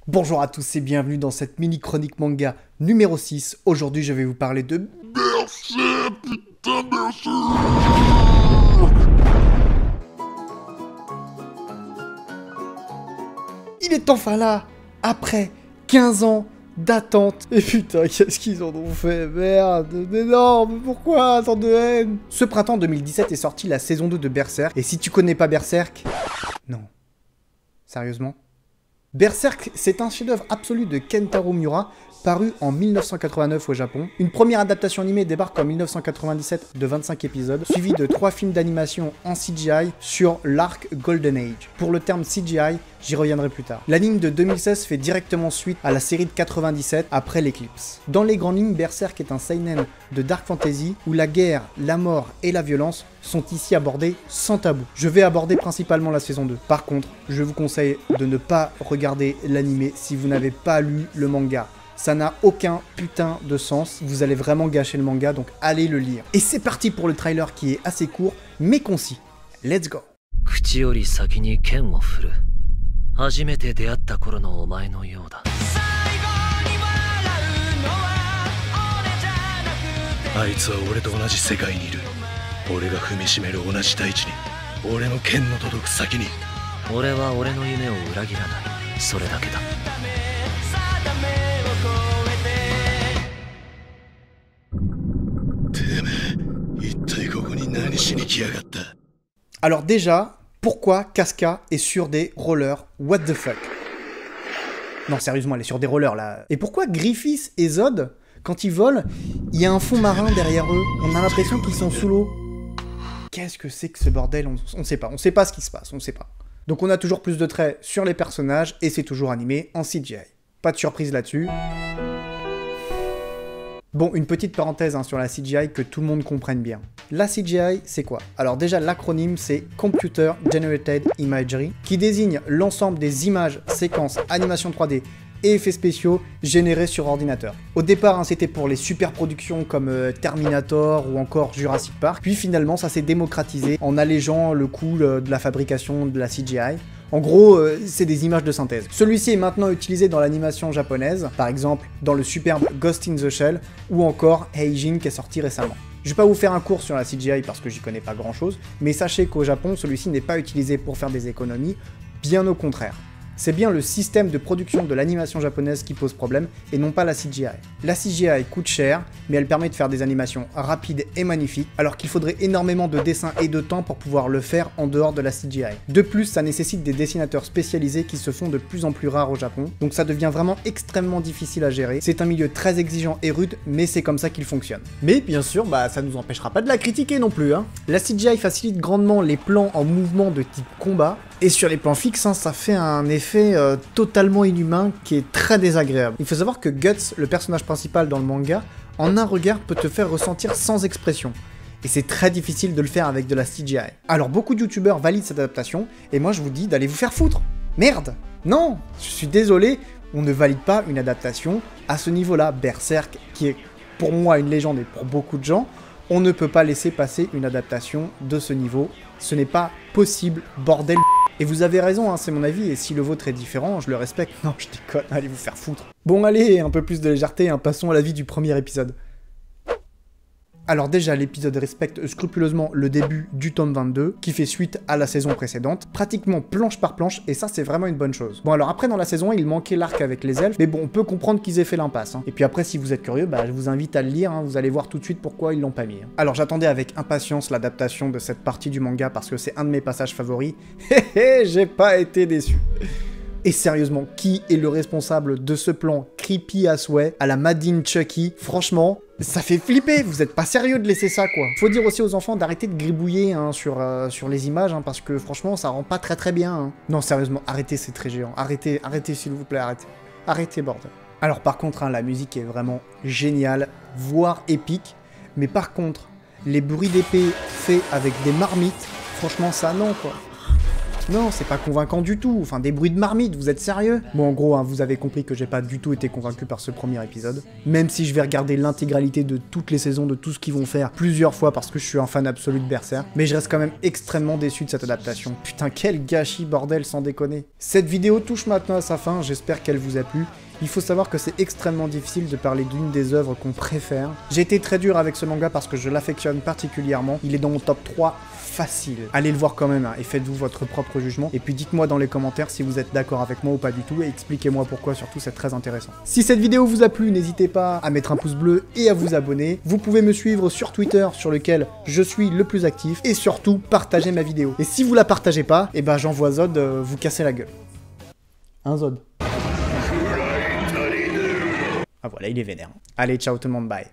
Bonjour à tous et bienvenue dans cette mini chronique manga numéro 6. Aujourd'hui je vais vous parler de Berserk, putain Berserk. Il est enfin là, après 15 ans d'attente. Et putain, qu'est-ce qu'ils en ont fait, merde, mais non, mais pourquoi tant de haine? Ce printemps 2017 est sortie la saison 2 de Berserk, et si tu connais pas Berserk... Non. Sérieusement? Berserk, c'est un chef-d'œuvre absolu de Kentaro Miura, paru en 1989 au Japon. Une première adaptation animée débarque en 1997 de 25 épisodes, suivi de 3 films d'animation en CGI sur l'arc Golden Age. Pour le terme CGI, j'y reviendrai plus tard. L'anime de 2016 fait directement suite à la série de 97 après l'éclipse. Dans les grandes lignes, Berserk est un seinen de dark fantasy où la guerre, la mort et la violence sont ici abordés sans tabou. Je vais aborder principalement la saison 2. Par contre, je vous conseille de ne pas regarder l'anime si vous n'avez pas lu le manga. Ça n'a aucun putain de sens, vous allez vraiment gâcher le manga, donc allez le lire. Et c'est parti pour le trailer qui est assez court, mais concis. Let's go. 初めて出会った頃のお前のようだ。あいつは俺と同じ世界にいる。俺が踏みしめる同じ大地に、俺の剣の届く先に。俺は俺の夢を裏切らない。それだけだ。てめえ、一体ここに何しに来やがった。 Alors déjà, pourquoi Casca est sur des rollers? What the fuck? Non, sérieusement, elle est sur des rollers, là. Et pourquoi Griffiths et Zod, quand ils volent, il y a un fond marin derrière eux? On a l'impression qu'ils sont sous l'eau. Qu'est-ce que c'est que ce bordel? On sait pas. On sait pas ce qui se passe, on sait pas. Donc on a toujours plus de traits sur les personnages, et c'est toujours animé en CGI. Pas de surprise là-dessus. Bon, une petite parenthèse sur la CGI que tout le monde comprenne bien. La CGI, c'est quoi? Alors déjà, l'acronyme, c'est Computer Generated Imagery, qui désigne l'ensemble des images, séquences, animations 3D et effets spéciaux générés sur ordinateur. Au départ, c'était pour les super productions comme Terminator ou encore Jurassic Park, puis finalement, ça s'est démocratisé en allégeant le coût de la fabrication de la CGI. En gros, c'est des images de synthèse. Celui-ci est maintenant utilisé dans l'animation japonaise, par exemple dans le superbe Ghost in the Shell, ou encore Heijin qui est sorti récemment. Je vais pas vous faire un cours sur la CGI parce que j'y connais pas grand chose, mais sachez qu'au Japon, celui-ci n'est pas utilisé pour faire des économies, bien au contraire. C'est bien le système de production de l'animation japonaise qui pose problème, et non pas la CGI. La CGI coûte cher, mais elle permet de faire des animations rapides et magnifiques, alors qu'il faudrait énormément de dessins et de temps pour pouvoir le faire en dehors de la CGI. De plus, ça nécessite des dessinateurs spécialisés qui se font de plus en plus rares au Japon, donc ça devient vraiment extrêmement difficile à gérer. C'est un milieu très exigeant et rude, mais c'est comme ça qu'il fonctionne. Mais bien sûr, ça nous empêchera pas de la critiquer non plus, hein. La CGI facilite grandement les plans en mouvement de type combat, et sur les plans fixes, ça fait un effet totalement inhumain qui est très désagréable. Il faut savoir que Guts, le personnage principal dans le manga, en un regard peut te faire ressentir sans expression. Et c'est très difficile de le faire avec de la CGI. Alors beaucoup de youtubeurs valident cette adaptation, et moi je vous dis d'aller vous faire foutre. Merde! Non! Je suis désolé, on ne valide pas une adaptation à ce niveau-là. Berserk, qui est pour moi une légende et pour beaucoup de gens, on ne peut pas laisser passer une adaptation de ce niveau. Ce n'est pas possible, bordel. Et vous avez raison, c'est mon avis, et si le vôtre est différent, je le respecte. Non, je déconne, allez vous faire foutre. Bon allez, un peu plus de légèreté, passons à la vie du premier épisode. Alors déjà, l'épisode respecte scrupuleusement le début du tome 22, qui fait suite à la saison précédente, pratiquement planche par planche, et ça c'est vraiment une bonne chose. Bon alors après dans la saison 1, il manquait l'arc avec les elfes, mais bon, on peut comprendre qu'ils aient fait l'impasse. Et puis après, si vous êtes curieux, je vous invite à le lire, vous allez voir tout de suite pourquoi ils l'ont pas mis. Alors j'attendais avec impatience l'adaptation de cette partie du manga, parce que c'est un de mes passages favoris, hé j'ai pas été déçu. Et sérieusement, qui est le responsable de ce plan creepy à souhait, à la Madine Chucky? Franchement, ça fait flipper, vous êtes pas sérieux de laisser ça, quoi. Faut dire aussi aux enfants d'arrêter de gribouiller sur les images, parce que franchement, ça rend pas très bien. Non, sérieusement, arrêtez, c'est très géant. Arrêtez, s'il vous plaît, arrêtez. Arrêtez, bordel. Alors par contre, la musique est vraiment géniale, voire épique. Mais par contre, les bruits d'épée faits avec des marmites, franchement, ça non, quoi. Non, c'est pas convaincant du tout, enfin des bruits de marmite, vous êtes sérieux? Bon en gros, hein, vous avez compris que j'ai pas du tout été convaincu par ce premier épisode, même si je vais regarder l'intégralité de toutes les saisons, de tout ce qu'ils vont faire plusieurs fois parce que je suis un fan absolu de Berserk, mais je reste quand même extrêmement déçu de cette adaptation. Putain, quel gâchis bordel, sans déconner. Cette vidéo touche maintenant à sa fin, j'espère qu'elle vous a plu. Il faut savoir que c'est extrêmement difficile de parler d'une des œuvres qu'on préfère. J'ai été très dur avec ce manga parce que je l'affectionne particulièrement. Il est dans mon top 3 facile. Allez le voir quand même hein, et faites-vous votre propre jugement. Et puis dites-moi dans les commentaires si vous êtes d'accord avec moi ou pas du tout et expliquez-moi pourquoi, surtout c'est très intéressant. Si cette vidéo vous a plu, n'hésitez pas à mettre un pouce bleu et à vous abonner. Vous pouvez me suivre sur Twitter sur lequel je suis le plus actif et surtout partagez ma vidéo. Et si vous la partagez pas, eh ben j'envoie Zod vous casser la gueule. Un Zod. Ah voilà, il est vénère. Allez, ciao tout le monde, bye.